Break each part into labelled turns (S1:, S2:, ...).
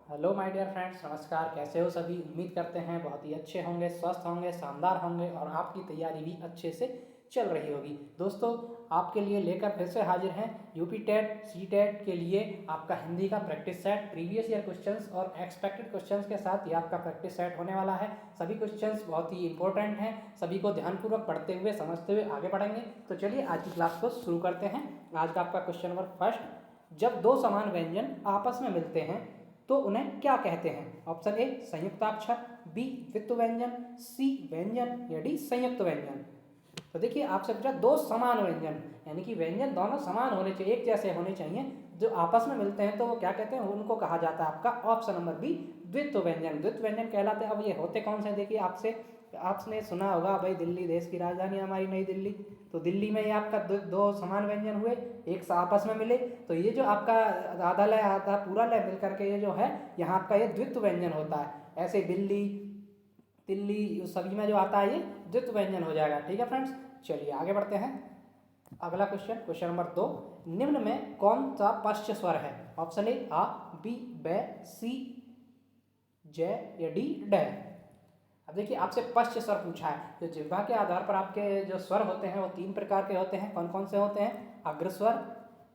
S1: Hello my dear friends, नमस्कार। कैसे हो सभी? उम्मीद करते हैं बहुत ही अच्छे होंगे, स्वस्थ होंगे, शानदार होंगे और आपकी तैयारी भी अच्छे से चल रही होगी। दोस्तों, आपके लिए लेकर फिर से हाजिर हैं यूपी टेट सी टेट के लिए आपका हिंदी का practice set, previous year questions और एक्सपेक्टेड क्वेश्चंस के साथ ये आपका प्रैक्टिस सेट होने वाला है। सभी क्वेश्चंस बहुत ही इंपॉर्टेंट हैं, सभी को ध्यानपूर्वक पढ़ते हुए समझते हुए आगे बढ़ेंगे। तो चलिए आज की क्लास को शुरू करते हैं। आज का आपका क्वेश्चन नंबर फर्स्ट, जब दो समान व्यंजन आपस में मिलते हैं तो उन्हें क्या कहते हैं? ऑप्शन ए संयुक्ताक्षर, बी द्वित्व व्यंजन, सी व्यंजन या डी संयुक्त व्यंजन। तो देखिए आपसे पूछा दो समान व्यंजन, यानी कि व्यंजन दोनों समान होने चाहिए, एक जैसे होने चाहिए, जो आपस में मिलते हैं तो वो क्या कहते हैं? उनको कहा जाता है आपका ऑप्शन नंबर बी द्वित्व व्यंजन। द्वित्व व्यंजन कहलाते हैं। अब ये होते कौन से? देखिए आपने सुना होगा भाई, दिल्ली देश की राजधानी हमारी नई दिल्ली, तो दिल्ली में ये आपका दो समान व्यंजन हुए, एक आपस में मिले, तो ये जो आपका आधा लय आधा पूरा लय मिल करके ये जो है यहाँ आपका ये द्वित्व व्यंजन होता है। ऐसे दिल्ली, दिल्ली सभी में जो आता है ये द्वित्व व्यंजन हो जाएगा। ठीक है फ्रेंड्स, चलिए आगे बढ़ते हैं। अगला क्वेश्चन, क्वेश्चन नंबर 2, निम्न में कौन सा पश्च स्वर है? ऑप्शन ए आ, बी बै, सी जय या डी डै। अब देखिए आपसे पश्च स्वर पूछा है, जो जिह्वा के आधार पर आपके जो स्वर होते हैं वो तीन प्रकार के होते हैं। कौन कौन से होते हैं? अग्रस्वर,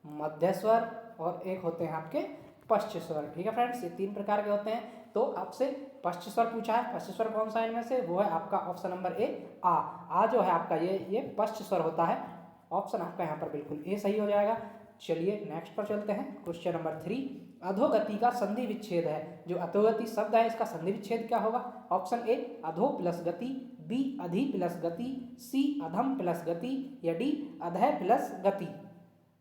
S1: मध्य स्वर और एक होते हैं आपके पश्च स्वर। ठीक है फ्रेंड्स, ये तीन प्रकार के होते हैं। तो आपसे पश्च स्वर पूछा है, पश्च स्वर कौन सा है इनमें से? वो है आपका ऑप्शन नंबर ए आ जो है आपका ये पश्च स्वर होता है। ऑप्शन आपका यहाँ पर बिल्कुल ए सही हो जाएगा। चलिए नेक्स्ट पर चलते हैं। क्वेश्चन नंबर 3, अधोगति का संधि विच्छेद है। जो अधोगति शब्द है इसका संधि विच्छेद क्या होगा? ऑप्शन ए अधो प्लस गति, बी अधि प्लस गति, सी अधम प्लस गति या डी अधय प्लस गति।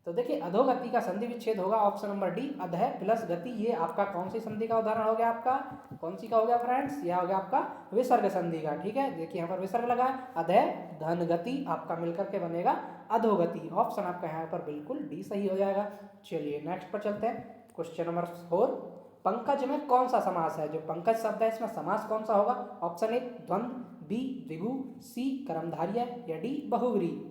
S1: तो देखिए अधोगति का संधि विच्छेद होगा ऑप्शन नंबर डी अधय प्लस गति। ये आपका कौन सी संधि का उदाहरण हो गया? आपका कौन सी का हो गया फ्रेंड्स? यह हो गया आपका विसर्ग संधि का। ठीक है, देखिए यहाँ पर विसर्ग लगा है, अधय धन गति आपका मिलकर के बनेगा अधोगति। ऑप्शन आपका यहाँ पर बिल्कुल डी सही हो जाएगा। चलिए नेक्स्ट पर चलते हैं। क्वेश्चन नंबर 4, पंकज में कौन सा समास है? जो पंकज शब्द है इसमें समास कौन सा होगा? ऑप्शन ए द्वंद्व, बी द्विगु, सी कर्मधारय या डी बहुव्रीहि।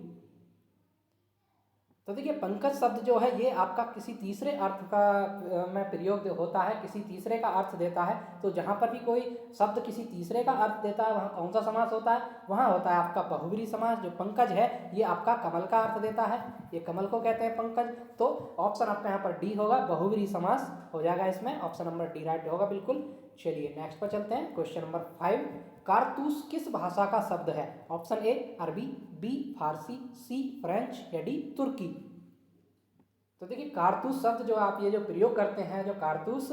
S1: तो देखिए पंकज शब्द जो है ये आपका किसी तीसरे अर्थ का में प्रयोग होता है, किसी तीसरे का अर्थ देता है। तो जहाँ पर भी कोई शब्द किसी तीसरे का अर्थ देता है वहाँ कौन सा समास होता है? वहाँ होता है आपका बहुव्रीहि समास। जो पंकज है ये आपका कमल का अर्थ देता है, ये कमल को कहते हैं पंकज। तो ऑप्शन आपका यहाँ पर डी होगा, बहुव्रीहि समास हो जाएगा इसमें। ऑप्शन नंबर डी राइट होगा बिल्कुल। चलिए नेक्स्ट पर चलते हैं। क्वेश्चन नंबर 5, कारतूस किस भाषा का शब्द है? ऑप्शन ए अरबी, बी फारसी, सी फ्रेंच या डी तुर्की। तो देखिए कारतूस शब्द जो आप ये जो प्रयोग करते हैं, जो कारतूस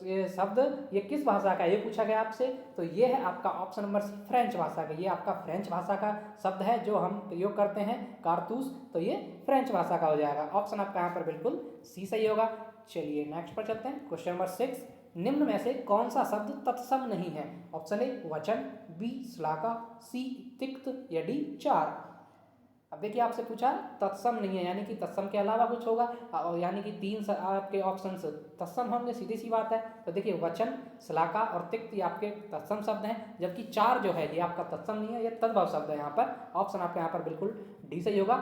S1: ये शब्द ये किस भाषा का, ये पूछा गया आपसे। तो ये है आपका ऑप्शन नंबर सी फ्रेंच भाषा का। ये आपका फ्रेंच भाषा का शब्द है जो हम प्रयोग करते हैं कारतूस, तो ये फ्रेंच भाषा का हो जाएगा। ऑप्शन आपका यहाँ पर बिल्कुल सी सही होगा। चलिए नेक्स्ट पर चलते हैं। क्वेश्चन नंबर 6, निम्न में से कौन सा शब्द तत्सम नहीं है? ऑप्शन ए वचन, बी श्लाका, सी तिक्त या डी चार। अब देखिए आपसे पूछा तत्सम नहीं है, यानी कि तत्सम के अलावा कुछ होगा, यानी कि तीन आपके ऑप्शंस तत्सम होंगे, सीधी सी बात है। तो देखिए वचन, श्लाका और तिक्त ये आपके तत्सम शब्द हैं, जबकि चार जो है ये आपका तत्सम नहीं है, ये तद्भव शब्द है। यहाँ पर ऑप्शन आपका यहाँ पर बिल्कुल डी सही होगा।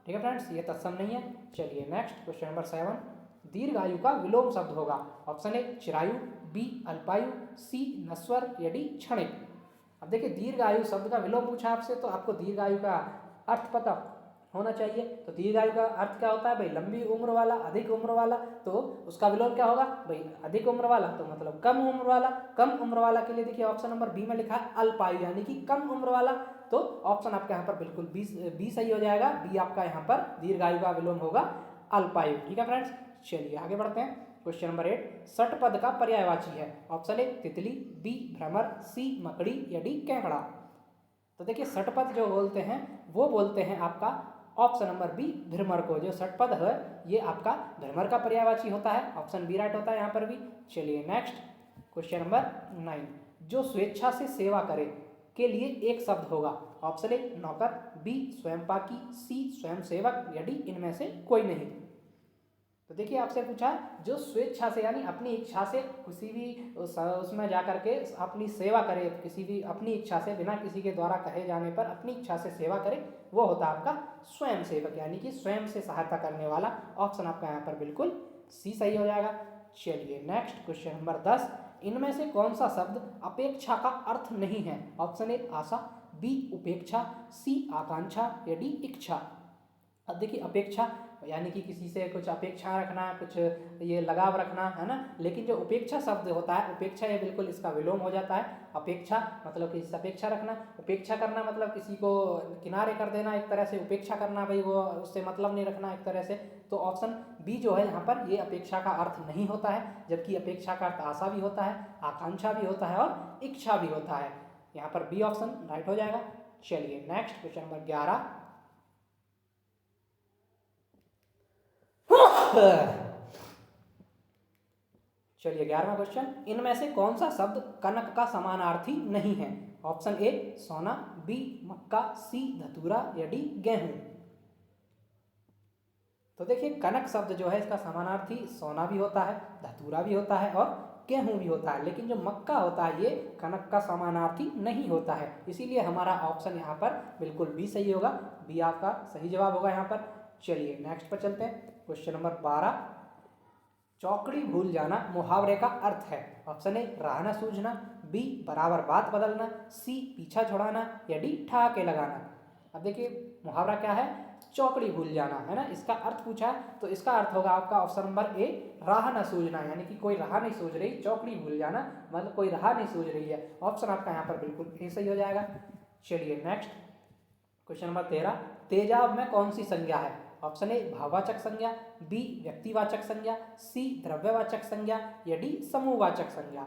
S1: ठीक है फ्रेंड्स, ये तत्सम नहीं है। चलिए नेक्स्ट क्वेश्चन नंबर 7, दीर्घायु का विलोम शब्द होगा। ऑप्शन ए चिरायु, बी अल्पायु, सी नश्वर या डी क्षणिक। अब देखिए दीर्घायु शब्द का विलोम पूछा आपसे, तो आपको दीर्घायु का अर्थ पता होना चाहिए। तो दीर्घायु का अर्थ क्या होता है भाई? लंबी उम्र वाला, अधिक उम्र वाला। तो उसका विलोम क्या होगा भाई? अधिक उम्र वाला, तो मतलब कम उम्र वाला। कम उम्र वाला के लिए देखिए ऑप्शन नंबर बी में लिखा है अल्पायु, यानी कि कम उम्र वाला। तो ऑप्शन आपका यहाँ पर बिल्कुल बी सही हो जाएगा। बी आपका यहाँ पर दीर्घायु का विलोम होगा अल्पायु। ठीक है फ्रेंड्स, चलिए आगे बढ़ते हैं। क्वेश्चन नंबर 8, षटपद का पर्यायवाची है। ऑप्शन ए तितली, बी भ्रमर, सी मकड़ी या डी केकड़ा। तो देखिए षटपद जो बोलते हैं वो बोलते हैं आपका ऑप्शन नंबर बी भ्रमर को। जो षटपद है ये आपका भ्रमर का पर्यायवाची होता है। ऑप्शन बी राइट होता है यहाँ पर भी। चलिए नेक्स्ट क्वेश्चन नंबर 9, जो स्वेच्छा से सेवा करे के लिए एक शब्द होगा। ऑप्शन ए नौकर, बी स्वयंपाकी, सी स्वयंसेवक या डी इनमें से कोई नहीं। तो देखिए आपसे पूछा जो स्वेच्छा से यानी अपनी इच्छा से किसी भी उसमें जा करके अपनी सेवा करे, किसी भी अपनी इच्छा से बिना किसी के द्वारा कहे जाने पर अपनी इच्छा से सेवा करे, वो होता है आपका स्वयं सेवक, यानी कि स्वयं से सहायता करने वाला। ऑप्शन आपका यहाँ पर बिल्कुल सी सही हो जाएगा। चलिए नेक्स्ट क्वेश्चन नंबर 10, इनमें से कौन सा शब्द अपेक्षा का अर्थ नहीं है? ऑप्शन ए आशा, बी उपेक्षा, सी आकांक्षा या डी इच्छा। अब देखिए अपेक्षा यानी कि किसी से कुछ अपेक्षा रखना, कुछ ये लगाव रखना, है ना। लेकिन जो उपेक्षा शब्द होता है, उपेक्षा ये बिल्कुल इसका विलोम हो जाता है। अपेक्षा मतलब किसी से अपेक्षा रखना, उपेक्षा करना मतलब किसी को किनारे कर देना एक तरह से, उपेक्षा करना भाई वो उससे मतलब नहीं रखना एक तरह से। तो ऑप्शन बी जो है यहाँ पर ये अपेक्षा का अर्थ नहीं होता है, जबकि अपेक्षा का अर्थ आशा भी होता है, आकांक्षा भी होता है और इच्छा भी होता है। यहाँ पर बी ऑप्शन राइट हो जाएगा। चलिए नेक्स्ट क्वेश्चन नंबर 11, चलिए 11वां क्वेश्चन, इनमें से कौन सा शब्द कनक का समानार्थी नहीं है? ऑप्शन ए सोना, बी मक्का, सी धतूरा या डी गेहूं। तो देखिए कनक शब्द जो है इसका समानार्थी सोना भी होता है, धतूरा भी होता है और गेहूं भी होता है, लेकिन जो मक्का होता है ये कनक का समानार्थी नहीं होता है। इसीलिए हमारा ऑप्शन यहाँ पर बिल्कुल बी सही होगा, बी आपका सही जवाब होगा यहाँ पर। चलिए नेक्स्ट पर चलते हैं। क्वेश्चन नंबर 12, चौकड़ी भूल जाना मुहावरे का अर्थ है? ऑप्शन ए राह न सूझना, बी बराबर बात बदलना, सी पीछा छुड़ाना या डी ठहाके लगाना। अब देखिए मुहावरा क्या है? चौकड़ी भूल जाना, है ना। इसका अर्थ पूछा है तो इसका अर्थ होगा आपका ऑप्शन नंबर ए राह न सूझना, यानी कि कोई राह नहीं सूझ रही, चौकड़ी भूल जाना मतलब कोई राह नहीं सूझ रही है। ऑप्शन आपका यहाँ पर बिल्कुल ए सही हो जाएगा। चलिए नेक्स्ट क्वेश्चन नंबर 13, तेजाब में कौन सी संज्ञा है? ऑप्शन ए भाववाचक संज्ञा, बी व्यक्तिवाचक संज्ञा, सी द्रव्यवाचक संज्ञा या डी समूहवाचक संज्ञा।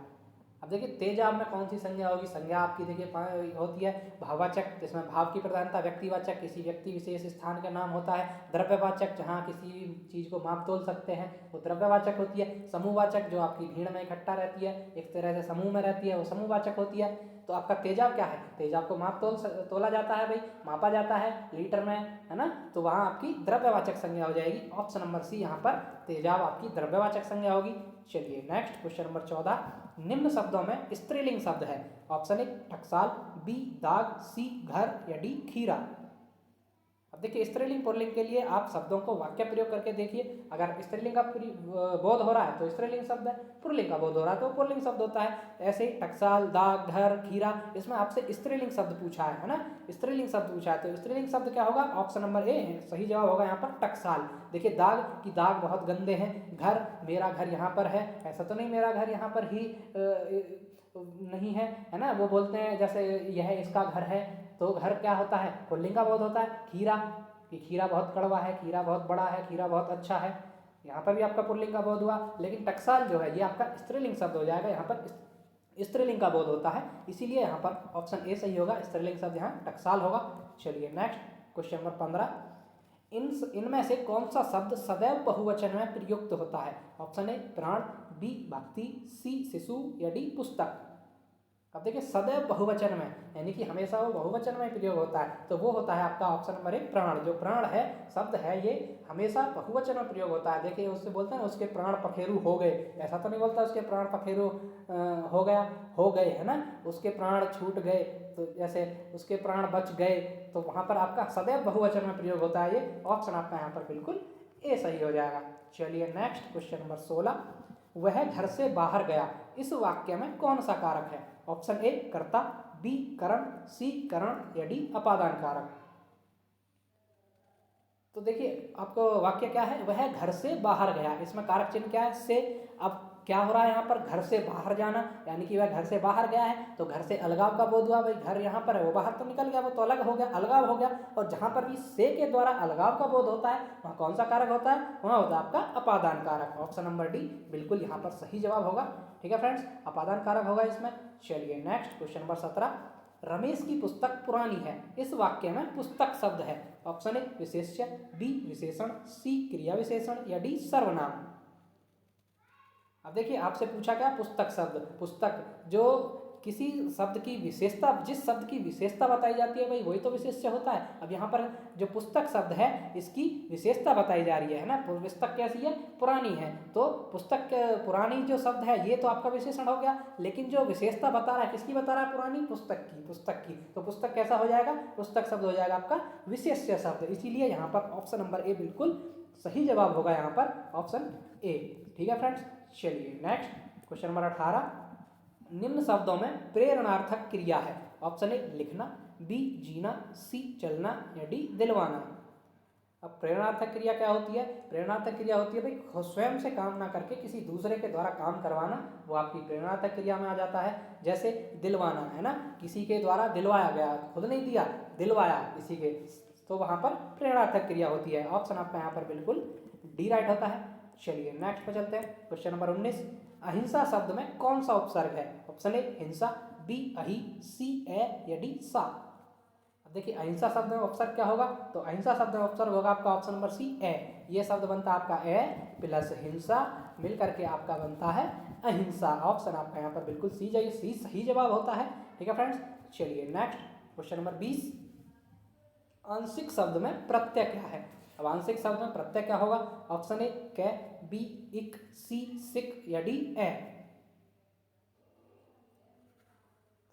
S1: अब देखिए तेजाब में कौन सी संज्ञा होगी? संज्ञा आपकी देखिए होती है भाववाचक, जिसमें भाव की प्रधानता, व्यक्तिवाचक किसी व्यक्ति विशेष स्थान का नाम होता है, द्रव्यवाचक जहाँ किसी चीज़ को माप तोल सकते हैं वो द्रव्यवाचक होती है, समूहवाचक जो आपकी भीड़ में इकट्ठा रहती है, एक तरह से समूह में रहती है, वो समूहवाचक होती है। तो आपका तेजाब क्या है? तेजाब को माप तोला जाता है भाई, मापा जाता है लीटर में, है ना। तो वहाँ आपकी द्रव्यवाचक संज्ञा हो जाएगी। ऑप्शन नंबर सी यहाँ पर तेजाब आपकी द्रव्यवाचक संज्ञा होगी। चलिए नेक्स्ट क्वेश्चन नंबर 14, निम्न शब्दों में स्त्रीलिंग शब्द है? ऑप्शन ए टकसाल, बी दाग, सी घर या डी खीरा। अब देखिए स्त्रीलिंग पुल्लिंग के लिए आप शब्दों को वाक्य प्रयोग करके देखिए। अगर स्त्रीलिंग का बोध हो रहा है तो स्त्रीलिंग शब्द है, पुल्लिंग का बोध हो रहा है तो पुल्लिंग शब्द होता है। ऐसे ही टकसाल, दाग, घर, खीरा, इसमें आपसे स्त्रीलिंग शब्द पूछा है ना, स्त्रीलिंग शब्द पूछा है तो स्त्रीलिंग शब्द क्या होगा? ऑप्शन नंबर ए है सही जवाब होगा यहाँ पर टकसाल। देखिए दाग की दाग बहुत गंदे हैं, घर मेरा घर यहाँ पर है, ऐसा तो नहीं मेरा घर यहाँ पर ही नहीं है ना, वो बोलते हैं जैसे यह इसका घर है, तो घर क्या होता है? पुल्लिंग का बोध होता है। खीरा कि खीरा बहुत कड़वा है, खीरा बहुत बड़ा है, खीरा बहुत अच्छा है, यहाँ पर भी आपका पुल्लिंग का बोध हुआ। लेकिन टकसाल जो है ये आपका स्त्रीलिंग शब्द हो जाएगा, यहाँ पर स्त्रीलिंग का बोध होता है, इसीलिए यहाँ पर ऑप्शन ए सही होगा, स्त्रीलिंग शब्द यहाँ टकसाल होगा। चलिए नेक्स्ट क्वेश्चन नंबर 15, इनमें से कौन सा शब्द सदैव बहुवचन में प्रयुक्त होता है? ऑप्शन ए प्राण, बी भक्ति, सी शिशु या डी पुस्तक। अब देखिए सदैव बहुवचन में यानी कि हमेशा वो बहुवचन में प्रयोग होता है, तो वो होता है आपका ऑप्शन नंबर एक प्राण। जो प्राण है शब्द है ये हमेशा बहुवचन में प्रयोग होता है। देखिए उससे बोलते हैं ना उसके प्राण पखेरु हो गए, ऐसा तो नहीं बोलता उसके प्राण पखेरु हो गया, हो गए, है ना, उसके प्राण छूट गए, तो जैसे उसके प्राण बच गए, तो वहाँ पर आपका सदैव बहुवचन में प्रयोग होता है। ये ऑप्शन आपका यहाँ पर बिल्कुल ए सही हो जाएगा। चलिए नेक्स्ट क्वेश्चन नंबर 16, वह घर से बाहर गया, इस वाक्य में कौन सा कारक है? ऑप्शन ए कर्ता, बी करण, सी करण या डी अपादान कारक। तो देखिए आपको वाक्य क्या है? वह घर से बाहर गया, इसमें कारक चिन्ह क्या है? से। अब क्या हो रहा है यहाँ पर? घर से बाहर जाना, यानी कि वह घर से बाहर गया है तो घर से अलगाव का बोध हुआ, भाई घर यहाँ पर है वो बाहर तो निकल गया, वो तो अलग हो गया, अलगाव हो गया। और जहाँ पर भी से के द्वारा अलगाव का बोध होता है वहाँ कौन सा कारक होता है? वहाँ होता है आपका अपादान कारक। ऑप्शन नंबर डी बिल्कुल यहाँ पर सही जवाब होगा। ठीक है फ्रेंड्स, अपादान कारक होगा इसमें। चलिए नेक्स्ट क्वेश्चन नंबर 17, रमेश की पुस्तक पुरानी है, इस वाक्य में पुस्तक शब्द है? ऑप्शन ए विशेष्य, बी विशेषण, सी क्रिया विशेषण या डी सर्वनाम। अब देखिए आपसे पूछा गया पुस्तक शब्द, पुस्तक जो किसी शब्द की विशेषता, जिस शब्द की विशेषता बताई जाती है भाई वही तो विशेष्य होता है। अब यहाँ पर जो पुस्तक शब्द है इसकी विशेषता बताई जा रही है ना, पुस्तक कैसी है? पुरानी है, तो पुस्तक पुरानी जो शब्द है ये तो आपका विशेषण हो गया, लेकिन जो विशेषता बता रहा है किसकी बता रहा है? पुरानी, पुस्तक की, पुस्तक की। तो पुस्तक कैसा हो जाएगा? पुस्तक शब्द हो जाएगा आपका विशेष्य शब्द, इसीलिए यहाँ पर ऑप्शन नंबर ए बिल्कुल सही जवाब होगा यहाँ पर ऑप्शन ए। ठीक है फ्रेंड्स, चलिए नेक्स्ट क्वेश्चन नंबर 18, निम्न शब्दों में प्रेरणार्थक क्रिया है। ऑप्शन ए लिखना, बी जीना, सी चलना या डी दिलवाना। अब प्रेरणार्थक क्रिया क्या होती है? प्रेरणार्थक क्रिया होती है भाई स्वयं से काम ना करके किसी दूसरे के द्वारा काम करवाना, वो आपकी प्रेरणार्थक क्रिया में आ जाता है। जैसे दिलवाना है ना, किसी के द्वारा दिलवाया गया, खुद नहीं दिया, दिलवाया किसी के, तो वहां पर प्रेरणार्थक क्रिया होती है। ऑप्शन आपका यहाँ पर बिल्कुल डी राइट होता है। चलिए नेक्स्ट पे चलते हैं, क्वेश्चन नंबर 19, अहिंसा शब्द में कौन सा उपसर्ग है? ऑप्शन ए हिंसा, बी अहि, सी ए या डी सा। अब देखिए अहिंसा शब्द में उपसर्ग क्या होगा, तो अहिंसा शब्द में उपसर्ग होगा आपका ऑप्शन नंबर सी ए। ये शब्द बनता है आपका ए प्लस हिंसा मिल करके आपका बनता है अहिंसा। ऑप्शन आपका यहाँ पर बिल्कुल सी सही जवाब होता है। ठीक है फ्रेंड्स, चलिए नेक्स्ट क्वेश्चन नंबर 20, आंशिक शब्द में प्रत्यय क्या है? अब आंशिक शब्द में प्रत्यय क्या होगा? ऑप्शन ए कै, बी इक, सी सिक या डी ए।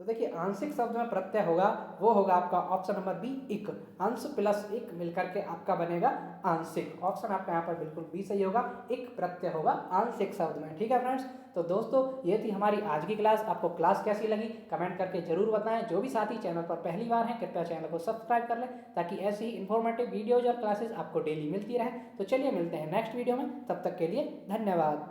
S1: तो देखिए आंशिक शब्द में प्रत्यय होगा वो होगा आपका ऑप्शन नंबर बी इक। अंश प्लस इक मिलकर के आपका बनेगा आंशिक। ऑप्शन आपका यहाँ पर बिल्कुल बी सही होगा, इक प्रत्यय होगा आंशिक शब्द में। ठीक है फ्रेंड्स, तो दोस्तों ये थी हमारी आज की क्लास। आपको क्लास कैसी लगी कमेंट करके जरूर बताएं। जो भी साथी चैनल पर पहली बार हैं कृपया चैनल को सब्सक्राइब कर लें ताकि ऐसी ही इन्फॉर्मेटिव वीडियोज और क्लासेस आपको डेली मिलती रहे। तो चलिए मिलते हैं नेक्स्ट वीडियो में, तब तक के लिए धन्यवाद।